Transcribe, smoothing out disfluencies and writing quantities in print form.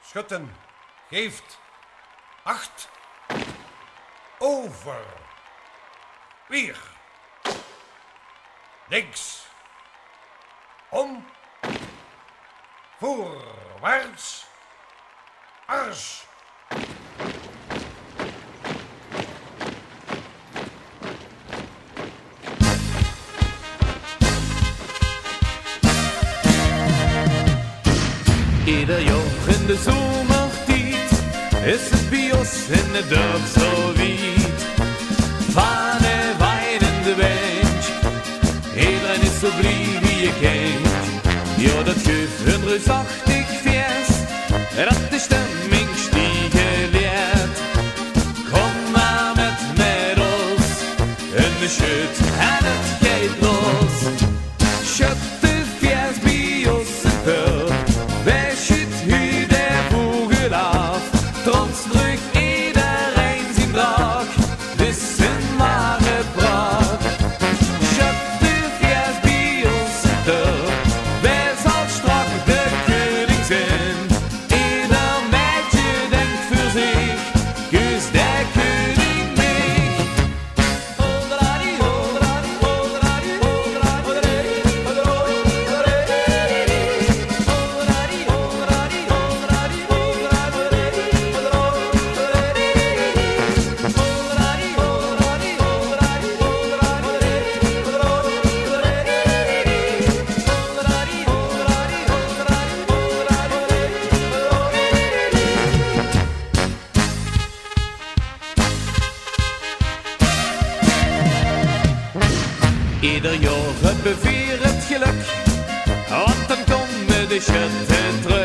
Schutten geeft 8 over. Weer. Links. Om. Voorwaarts. Ars. Ieder jaar in de zomertijd is het bij ons in het dorp zo wijd. Van de wijn in de bench, iedereen is zo blij wie je kent. Ja, dat geeft een reusachtig feest, dat de stemming stiegen leert. Kom maar met ons, een schut en het gaat los. Schut de feest bij ons in Pearl. Wij schiet u de vogel af, trots druk iedereen zijn dag. Dus een ware praat. Schut de feest bij ons in Pearl. Wij zal strak de koning zijn. Ieder meisje denkt voor zich, kus de koning mee. Ieder jaar hebben we weer het geluk, want dan komen de schutten terug.